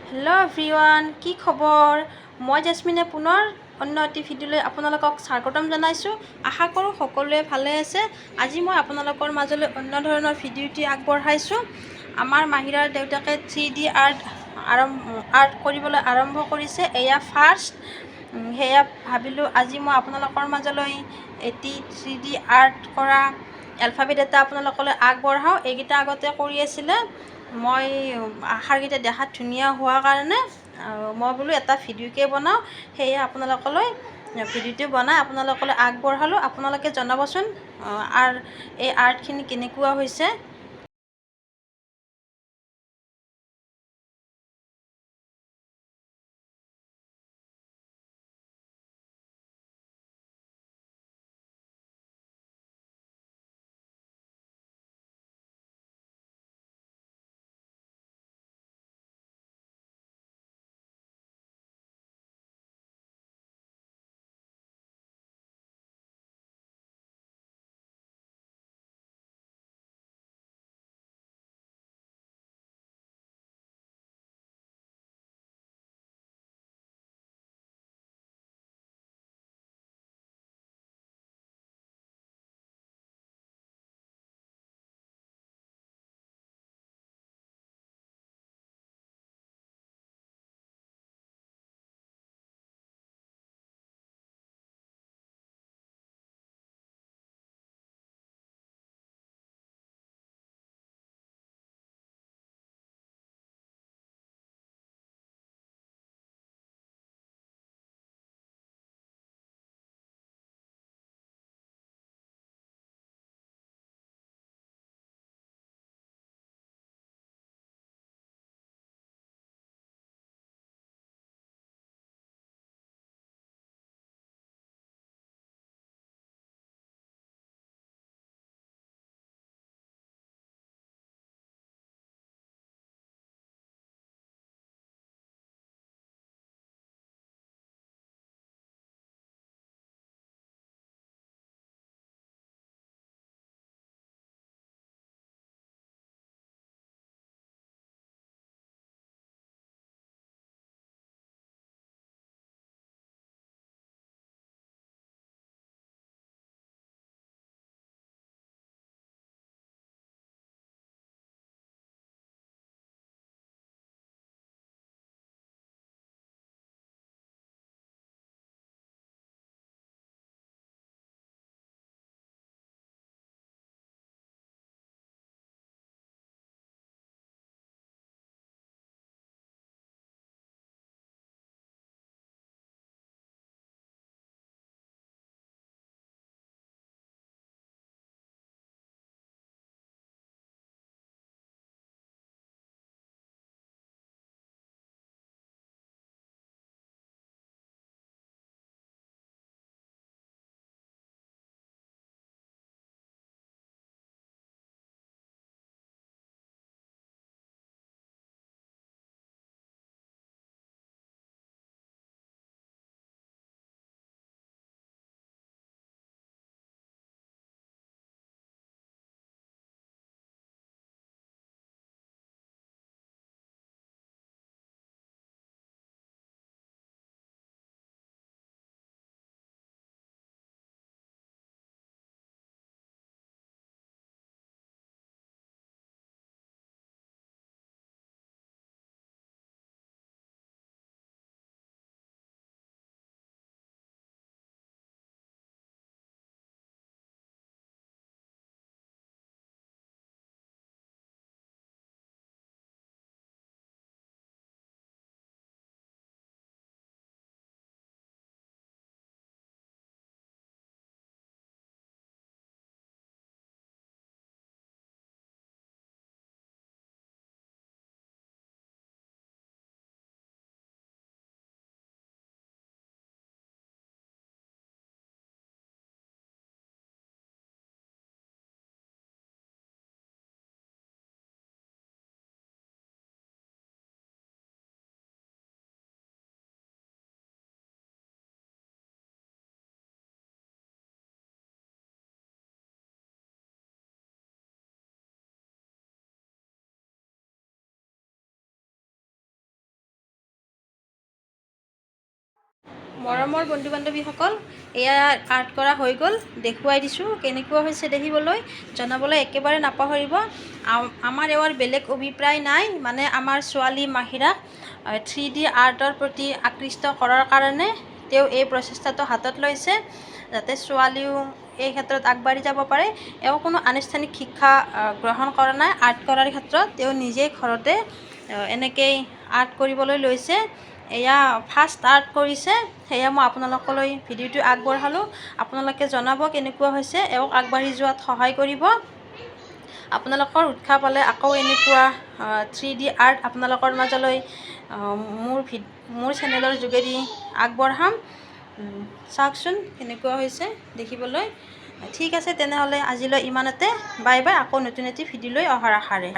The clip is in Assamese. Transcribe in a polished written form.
হেল্ল' এভৰিৱান, কি খবৰ? মই জেস্মিনে পুনৰ অন্য এটি ভিডিঅ'লৈ আপোনালোকক স্বাগতম জনাইছোঁ। আশা কৰোঁ সকলোৱে ভালে আছে। আজি মই আপোনালোকৰ মাজলৈ অন্য ধৰণৰ ভিডিঅ' এটি আগবঢ়াইছোঁ। আমাৰ মাহিৰাৰ দেউতাকে 3D আৰ্ট কৰিবলৈ আৰম্ভ কৰিছে। এয়া ফাৰ্ষ্ট। সেয়া ভাবিলোঁ আজি মই আপোনালোকৰ মাজলৈ এটি 3D আৰ্ট কৰা এলফাবেট এটা আপোনালোকলৈ আগবঢ়াওঁ। এইকেইটা আগতে কৰি আছিলে। মই আখৰকেইটা দেখাত ধুনীয়া হোৱাৰ কাৰণে মই বোলো এটা ভিডিঅ'কে বনাওঁ। সেয়ে আপোনালোকলৈ ভিডিঅ'টো বনাই আপোনালোকলৈ আগবঢ়ালোঁ। আপোনালোকে জনাবচোন এই আৰ্টখিনি কেনেকুৱা হৈছে। মৰমৰ বন্ধু বান্ধৱীসকল, এয়া আৰ্ট কৰা হৈ গ'ল। দেখুৱাই দিছোঁ কেনেকুৱা হৈছে দেখিবলৈ। জনাবলৈ একেবাৰে নাপাহৰিব। আমাৰ এওঁৰ বেলেগ অভিপ্ৰায় নাই, মানে আমাৰ ছোৱালী মাহিৰাক 3D আৰ্টৰ প্ৰতি আকৃষ্ট কৰাৰ কাৰণে তেওঁ এই প্ৰচেষ্টাটো হাতত লৈছে, যাতে ছোৱালীও এই ক্ষেত্ৰত আগবাঢ়ি যাব পাৰে। এওঁ কোনো আনুষ্ঠানিক শিক্ষা গ্ৰহণ কৰা নাই আৰ্ট কৰাৰ ক্ষেত্ৰত। তেওঁ নিজেই ঘৰতে এনেকেই আৰ্ট কৰিবলৈ লৈছে। এয়া ফাৰ্ষ্ট আৰ্ট কৰিছে, সেয়া মই আপোনালোকলৈ ভিডিঅ'টো আগবঢ়ালোঁ। আপোনালোকে জনাব কেনেকুৱা হৈছে, এওঁক আগবাঢ়ি যোৱাত সহায় কৰিব। আপোনালোকৰ উৎসাহ পালে আকৌ এনেকুৱা 3D আৰ্ট আপোনালোকৰ মাজলৈ মোৰ চেনেলৰ যোগেদি আগবঢ়াম। চাওকচোন কেনেকুৱা হৈছে দেখিবলৈ। ঠিক আছে তেনেহ'লে আজিলৈ ইমানতে। Bye bye. আকৌ নতুন এটি ভিডিঅ' লৈ অহাৰ আশাৰে।